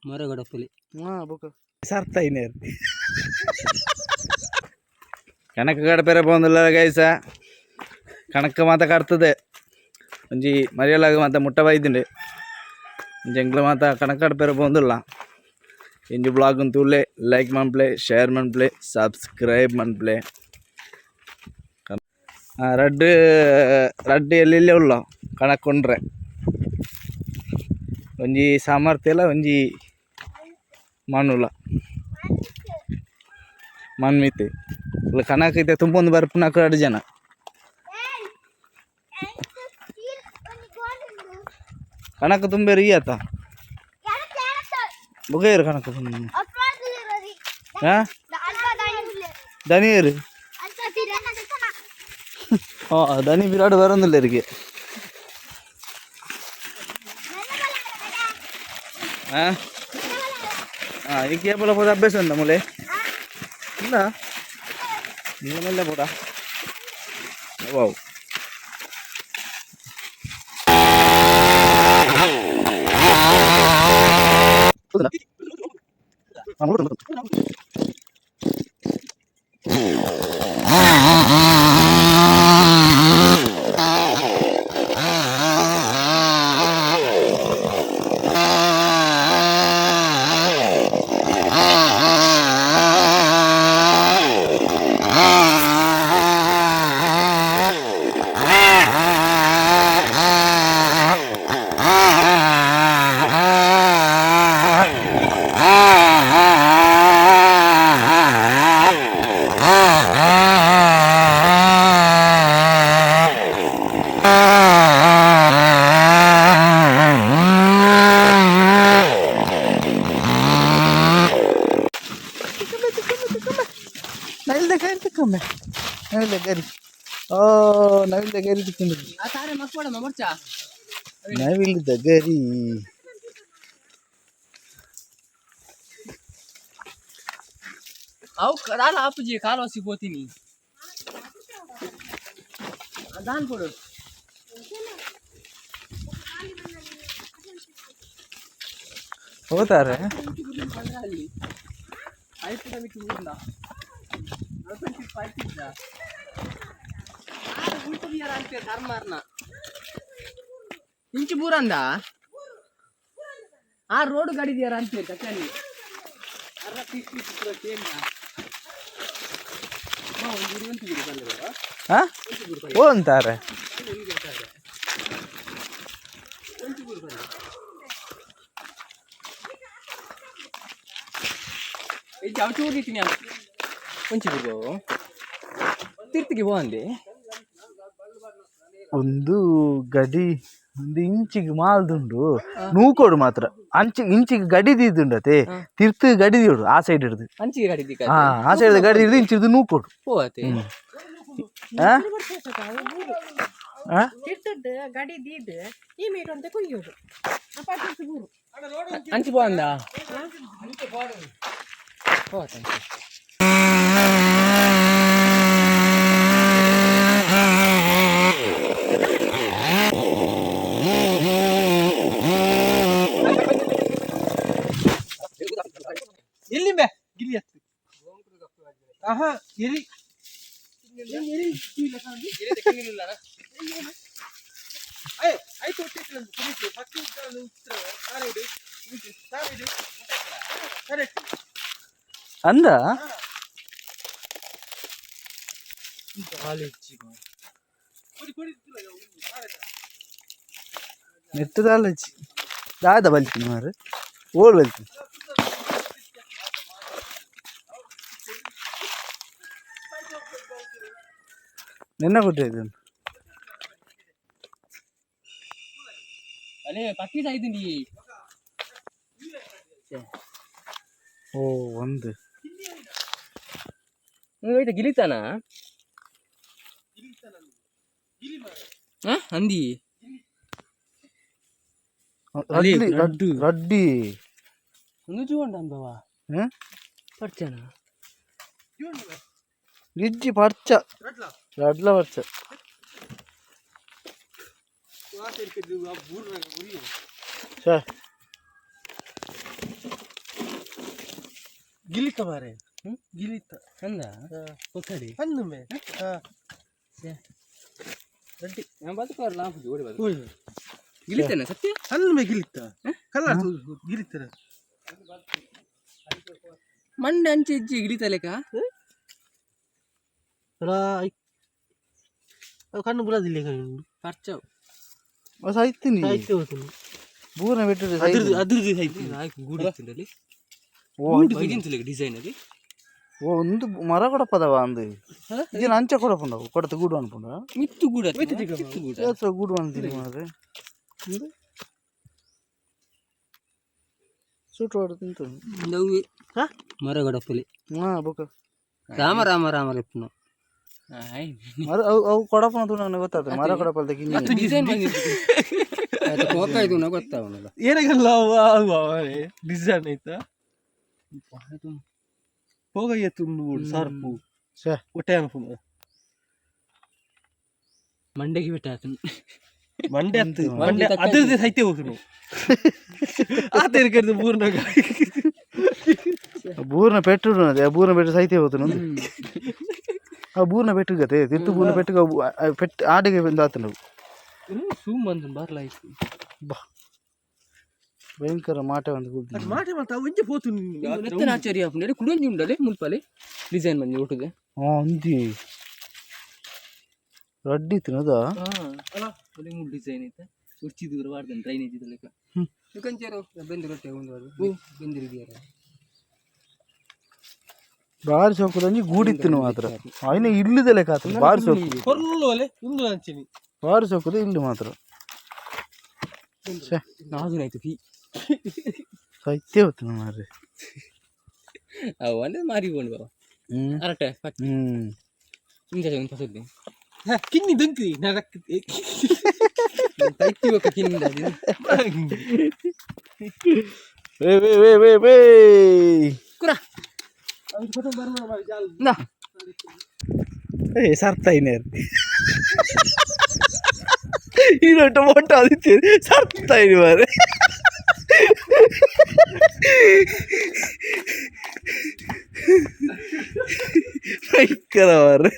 ಮರಗಡಪಲ್ಲಿ ಸರ್ತ ಇನ್ನೇರು ಕಣಕ ಗಡಪೆರ ಬಂದಿಲ್ಲ ಗೈಸ ಕಣಕ ಮಾತ ಕಟ್ತದೆ ಒಂಜಿ ಮರಿಯಲಾಗ ಮಾತ ಮುಟ್ಟ ಬೈದಿಂಡೆ ಜಂಗ್ಲ ಮಾತ ಕಣಕ ಗಡಪೆರ ಬಂದಿಲ್ಲ ಇಂಜಿ ಬ್ಲಾಗ್ ಅಂತೂಲೆ ಲೈಕ್ ಮನ್ಪ್ಲೆ ಶೇರ್ ಮನ್ಪ್ಲೆ ಸಬ್ಸ್ಕ್ರೈಬ್ ಮನ್ಪ್ಲೆ ರಡ್ಡು ರಡ್ಡು ಎಲ್ಲೆಲ್ಲೇ ಉಳ್ಳ ಕಣಕ್ಕೊಂಡ್ರೆ ಒಂಜಿ ಸಾಮರ್ಥ್ಯ ಇಲ್ಲ ಒಂಜಿ ಮಣ್ಣುಲ್ಲ ಮಣ್ಮಿತ್ತು ಇಲ್ಲ ಕಣಕೈತೆ ತುಂಬೊಂದು ಬರ್ಪುನಕ ಎರಡು ಜನ ಕಣಕ ತುಂಬೇರು ಈಯತ್ತ ಬುಗೇರು ಕಣಕ ಹಾಂ ದನಿಯರು ಹಾಂ ದನಿ ಬಿರಾಡು ಬರೋದಿಲ್ಲ ಇವರಿಗೆ ಹಾಂ ಹಾಂ ಈ ಕೇಬಲ ಪೋದ ಅಭ್ಯಾಸ ಉಂಟ ಮೂಲೆ ಇಲ್ಲ ಇಲ್ಲ ಮೇಲೆ ಪೋದ ವಾವ್ ನವಿಲ ಗರಿ ಓ ನವಿಲ ಗರಿ ತಿಕ್ಕೊಂಡು ನವಿಲದ ಗರಿ ಅವು ಕಡಾಲ ಆಪುಜಿ ಕಾಲು ಸಿಗೋತೀನಿ ದಾನ್ ಕೊಡು ಹೋಗ್ತಾರೆ ಇಂಚು ಬೂರಂದ ಆ ರೋಡ್ ಗಾಡಿದ್ಯಾರ ಅಂತ ಕಚಲಿ ಓ ಅಂತಾರೆ ಚೂರಿತೀನಿ ಕೊಂಚ ತಿರ್ತಿಗೆ ಹೋಗಂದೆ ಒಂದು ಗಡಿ ಒಂದು ಇಂಚಿಗೆ ಮಾಲ್ದುಂಡು ನೂಕೋಡು ಮಾತ್ರ ಇಂಚಿಗೆ ಗಡಿದಿದ್ದುಂಡತೆ ತಿರ್ತು ಗಡಿದಿಡು ಆ ಸೈಡ್ ಹಿಡ್ದು ಅಂಚಿಗೆ ಗಾಡಿ ಹಾ ಆ ಸೈಡ್ ಗಡಿ ಹಿಡ್ದು ಇಂಚಿಡ್ದು ನೂಕೋಡು ಹೋಗತ್ತೆ ಅಂಚಿ పోంద ಎಲ್ಲಿಂಬೆ ಗಿಲಿ ಹತ್ತು ಆಹಾ ಗಿರಿ ಗಿರಿ ಇಲ್ಲ ಕಾಣಿ ಗಿರಿ ತೆಕ್ಕಿಲ್ಲ ಏಯ್ ಆಯ್ತು ಹೊಟ್ಟಿತ್ತು ಕುಡಿತು ಪಕ್ಕಿ ಉತ್ತರ ಸಾರಿಡು ಸಾರಿಡು ಕರೆಕ್ಟ್ ಅಂದ ಕಾಲೇಜ್ ನೆಟ್ಟದಾಲಜಿ ದಾದ ಬಲ್ತೀನಿ ಮಾರು ಓಲ್ ಬಲ್ತೀನಿ ನಿನ್ನ ಕೊಟ್ಟಿದ್ದು ಅಲೆ ಪಕ್ಕಿ ಸಾಯ್ತೀನಿ ಓ ಒಂದು ಹೋಯ್ತು ಗಿಲಿತಾನ ಅಂದಿ ರಡ್ಡಿ ಒಂದು ಚೂಂಡ ಅಂಬವ ಪಡ್ಚನ ಗಿಜ್ಜಿ ಪಡ್ಚ ರಡ್ಲ ಪಡ್ಚ ಸರ್ ಗಿಲಿತ ಮಾರೆ ಗಿಲಿತ ಅಂದ ಕೊಕ್ಕಡಿ ಹಣ್ಣುಮೆ ರೆಡ್ಡಿ ನಾನು ಬದುಕೋಲ್ಲ ಓಡಿ ಬದು ಗಿಲಿತಾನೆ ಸತ್ಯ ಹಣ್ಣುಮೆ ಗಿಲಿತ ಕಲ್ಲ ಗಿಲಿತರ ಮಂಡೆ ಅಂಚೆ ಇಜ್ಜಿ ಗಿಲಿತಲೆಕ ಕಣ್ಣು ಬುಲಾದಿಲ್ಲ ಪರ್ಚವ್ ಸಾಯ್ತೀನಿ ಸಾಹಿತ್ಯ ಹೋಗ್ತೀನಿ ಬೂರ್ನ ಬಿಟ್ಟು ಅದ್ರದ್ದು ಸಾಹಿತ್ಯ ಗೂಡು ಅಲ್ಲಿ ಓ ಬೈದಿಂತಲೆ ಡಿಸೈನ್ ಅಲ್ಲಿ ಓ ಒಂದು ಮರ ಕೊಡಪ್ಪದವ ಅಂದು ಇದನ್ನ ಅಂಚ ಕೊಡಪ್ಪುಂಡವು ಕೊಡತ ಗೂಡು ಅನ್ಪುಂಡ ಮಿತ್ತು ಗೂಡು ಗೂಡು ಗೂಡು ಅಂತೀನಿ ಮಾರ್ರೆ ಸೂಟ್ ಹೊಡೆದು ತಿಂತು ನವ್ವೆ ಮರ ಗಡಪಲಿ ಹಾ ಬುಕ್ಕ ರಾಮ ರಾಮ ರಾಮ ಲೆಪ್ಪನು ಮರ ಅವು ಕೊಡಪ್ಪನ ಅಂತ ನನಗೆ ಗೊತ್ತಾಗ್ತದೆ ಮರ ಕೊಡಪ್ಪಲ್ ತೆಗಿ ಡಿಸೈನ್ ಕೋಕ ಇದು ಗೊತ್ತಾವನಲ್ಲ ಏನಾಗಲ್ಲ ಡಿಸೈನ್ ಆಯ್ತಾ ಹೋಗಯ್ಯ ತುಂಡು ಸರ್ಪು ಹೊಟ್ಟೆ ಅನ್ಕೊಂಡು ಮಂಡೆಗೆ ಬಿಟ್ಟ ಮಂಡೆ ಮಂಡೆ ಅದ್ರದ್ದು ಸಾಹಿತ್ಯ ಹೋಗ್ತು ಆತ ಕರೆದು ಬೂರ್ನಾಗ ಬೂರ್ನ ಪೆಟ್ಟು ಬೂರ್ನ ಪೆಟ್ಟು ಸಾಹಿತ್ಯ ಹೋಗ್ತು ಆ ಬೂರ್ನ ಪೆಟ್ಟುಗತೆ ತಿರ್ತು ಬೂರ್ನ ಪೆಟ್ಟುಗ ಪೆಟ್ಟು ಆಡಿಗೆ ಬಂದು ಆತ ನಾವು ಸೂಮ್ ಬಂದು ಬರ್ಲಾಯ್ತು ಬಾ ಭಯಂಕರ ಮಾಟ ಒಂದು ಕೂಗ್ತೀನಿ ಮಾಟೆ ಮಾಡ್ತಾ ಒಂಜೆ ಹೋತು ನೆತ್ತನ ಆಚಾರ್ಯ ಹಾಕೊಂಡು ಕುಡಂಜಿ ಉಂಡಲೆ ಮುಲ್ಪಲೆ ಡಿಸೈನ್ ಬಂದು ಒಟ್ಟಿಗೆ ಅಂದಿ ರಡ್ಡಿ ತಿನ್ನದ ಮೂರು ಡಿಸೈನ್ ಐತೆ ಉರ್ಚಿ ದೂರ ಮಾಡ್ತಾನೆ ಡ್ರೈನೇಜ್ ಇದು ಲೆಕ್ಕ ಕಂಚೇರು ಬೆಂದು ರೊಟ್ಟೆ ಒಂದು ಬೆಂದಿರಿದ್ಯಾರ ಬಾರಿ ಸೋಕುದಂಜಿ ಗೂಡಿತ್ತು ಮಾತ್ರ ಆಯ್ನ ಇಲ್ಲಿದೆ ಲೆಕ್ಕ ಆತ ಬಾರಿ ಸೋಕು ಹೊರ್ಲು ಅಲೆ ಇಂದು ಅಂಚಿನಿ ಬಾರಿ ಸೋಕುದು ಇಲ್ಲಿ ಮಾತ್ರ ನಾಜುನಾಯ್ತು ಫೀ ಸಾಹಿತ್ಯ ಹೋಗ್ತು ಮಾರ್ರೆ ಅವು ಅಂದ್ರೆ ಮಾರಿಕೊಂಡು ಬಾವ ಅರಟೆ ಹಿಂಗೆ ಒಂದು ಹೊಸದ್ದು ಕಿನ್ನಿ ದಂಕ್ರಿ ನರಕ್ಕೆ ತೈತಿ ಹೋಗ ಕಿನ್ನಿಂದ ಕುರ ಸರ್ತಾಯಿನೇ ಇದು ಟೊಮೊಟೊ ಆದಿತ್ಯ ಸರ್ತಾಯಿನಿ ಮಾರೆ ಭಯಂಕರ ಮಾರ್ರೆ